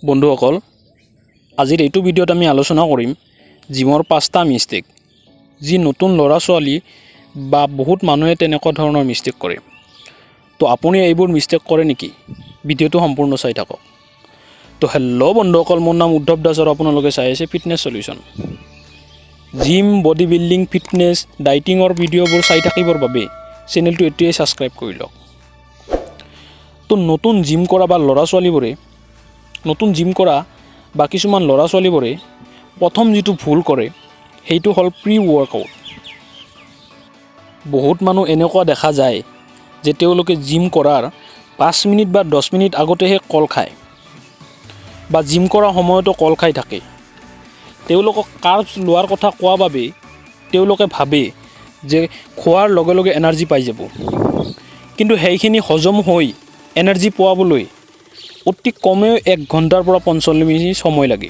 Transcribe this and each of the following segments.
বন্ধুসকল, আজিৰ এইটো ভিডিঅ'ত আমি আলোচনা কৰিম জিমৰ 5টা মিষ্টেক, যি নতুন ল'ৰা ছোৱালী বা বহুত মানুহে তেনেকুৱা ধৰণৰ মিষ্টেক কৰে। তো আপুনি এইবোৰ মিষ্টেক কৰে নেকি? ভিডিঅ'টো সম্পূৰ্ণ চাই থাকক। তো হেল্ল' বন্ধুসকল, মোৰ নাম উদ্ধৱ দাস আৰু আপোনালোকে চাই আছে fitness solution. Gym, body building, fitness, ডাইটিঙৰ ভিডিঅ'বোৰ চাই থাকিবৰ বাবে চেনেলটো এতিয়াই ছাবস্ক্ৰাইব কৰি লওক। তো নতুন জিম কৰা বা ল'ৰা ছোৱালীবোৰে প্ৰথম যিটো ভুল কৰে সেইটো হ'ল প্ৰি ৱৰ্কআউট। বহুত মানুহ এনেকুৱা দেখা যায় যে তেওঁলোকে জিম কৰাৰ 5 মিনিট বা 10 মিনিট আগতেহে কল খায় বা জিম কৰাৰ সময়তো কল খাই থাকে। তেওঁলোকক কাৰ্বছ লোৱাৰ কথা কোৱা বাবে তেওঁলোকে ভাবে যে খোৱাৰ লগে লগে এনাৰ্জি পাই যাব, কিন্তু সেইখিনি হজম হৈ এনাৰ্জি পোৱাবলৈ অতি কমেও 1 ঘণ্টাৰ পৰা 45 মিনিট সময় লাগে।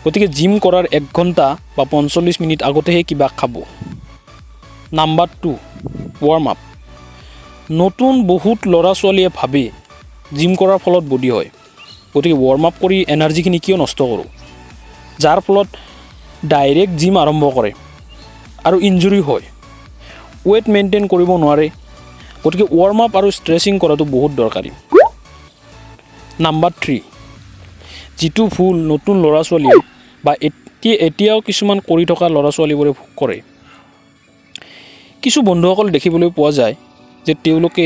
গতিকে জিম কৰাৰ 1 ঘণ্টা বা 45 মিনিট আগতেহে কিবা খাব। Number 2, warm up. নতুন বহুত ল'ৰা ছোৱালীয়ে ভাবে জিম কৰাৰ ফলত বডি হয়, গতিকে ৱাৰ্ম আপ কৰি এনাৰ্জিখিনি কিয় নষ্ট কৰোঁ, যাৰ ফলত ডাইৰেক্ট জিম আৰম্ভ কৰে আৰু ইনজুৰি হয়, ৱেইট মেইনটেইন কৰিব নোৱাৰে। গতিকে ৱাৰ্ম আপ আৰু ষ্ট্ৰেচিং কৰাটো বহুত দৰকাৰী। নাম্বাৰ 3, যিটো ভুল নতুন ল'ৰা ছোৱালীয়ে বা এতিয়াও কিছুমান কৰি থকা ল'ৰা ছোৱালীবোৰে কৰে। কিছু বন্ধুসকল দেখিবলৈ পোৱা যায় যে তেওঁলোকে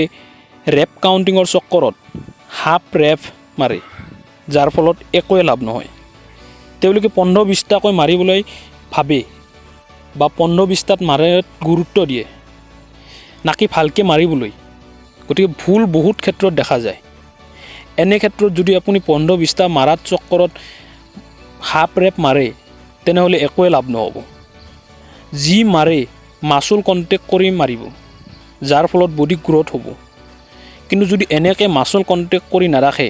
ৰেপ কাউণ্টিঙৰ চক্কৰত হাফ ৰেপ মাৰে, যাৰ ফলত একোৱে লাভ নহয়। তেওঁলোকে 15-20টাকৈ মাৰিবলৈ ভাবে বা 15-20টাত মাৰাত গুৰুত্ব দিয়ে, নাকি ভালকৈ মাৰিবলৈ। গতিকে ভুল বহুত ক্ষেত্ৰত দেখা যায়। এনে ক্ষেত্ৰত যদি আপুনি 15-20টা মাৰাত চক্কৰত হাফ ৰেপ মাৰে, তেনেহ'লে একোৱে লাভ নহ'ব। যি মাৰে মাচুল কণ্টেক্ট কৰি মাৰিব, যাৰ ফলত বডি গ্ৰ'থ হ'ব। কিন্তু যদি এনেকৈ মাচুল কণ্টেক্ট কৰি নাৰাখে,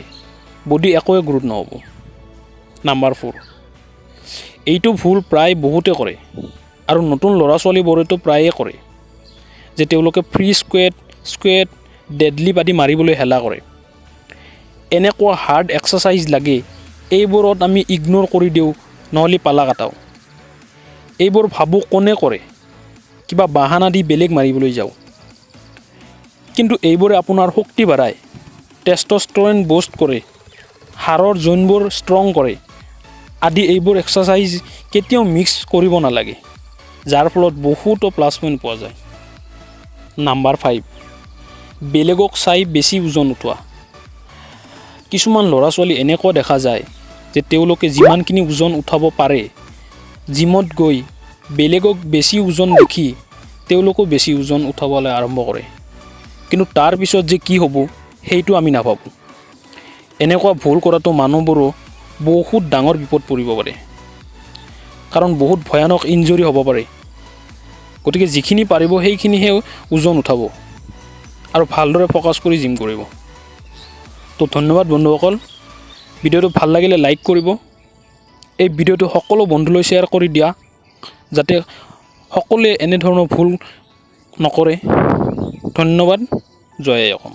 বডি একোৱে গ্ৰ'থ নহ'ব। নাম্বাৰ 4, এইটো ভুল প্ৰায় বহুতে কৰে আৰু নতুন ল'ৰা ছোৱালীবোৰেতো প্ৰায়ে কৰে, যে তেওঁলোকে ফ্ৰী স্কুৱেট, ডেডলিফ্ট আদি মাৰিবলৈ হেলা কৰে। এনেকুৱা হাৰ্ড এক্সাৰচাইজ লাগে, এইবোৰত আমি ইগন'ৰ কৰি দিওঁ, নহ'লে পালা কাটাওঁ। এইবোৰ ভাবোঁ কোনে কৰে, কিবা বাহানা দি বেলেগ মাৰিবলৈ যাওঁ। কিন্তু এইবোৰে আপোনাৰ শক্তি বাঢ়ায়, টেষ্টষ্টেৰন বুষ্ট কৰে, হাড়ৰ জইনবোৰ ষ্ট্ৰং কৰে আদি। এইবোৰ এক্সাৰচাইজ কেতিয়াও মিক্স কৰিব নালাগে, যাৰ ফলত বহুতো প্লাছ পইণ্ট পোৱা যায়। নাম্বাৰ 5, বেলেগক চাই বেছি ওজন উঠোৱা। কিছুমান ল'ৰা ছোৱালী এনেকুৱা দেখা যায় যে তেওঁলোকে যিমানখিনি ওজন উঠাব পাৰে, জিমত গৈ বেলেগক বেছি ওজন দেখি তেওঁলোকো বেছি ওজন উঠাবলৈ আৰম্ভ কৰে, কিন্তু তাৰ পিছত যে কি হ'ব সেইটো আমি নাভাবোঁ। এনেকুৱা ভুল কৰাটো মানুহবোৰো বহুত ডাঙৰ বিপদ পৰিব পাৰে, কাৰণ বহুত ভয়ানক ইনজুৰি হ'ব পাৰে। গতিকে যিখিনি পাৰিব সেইখিনিহে ওজন উঠাব আৰু ভালদৰে ফ'কাছ কৰি জিম কৰিব। তো ধন্যবাদ বন্ধুসকল, ভিডিঅ'টো ভাল লাগিলে লাইক কৰিব, এই ভিডিঅ'টো সকলো বন্ধুলৈ শ্বেয়াৰ কৰি দিয়া, যাতে সকলোৱে এনেধৰণৰ ভুল নকৰে। ধন্যবাদ। জয় অসম।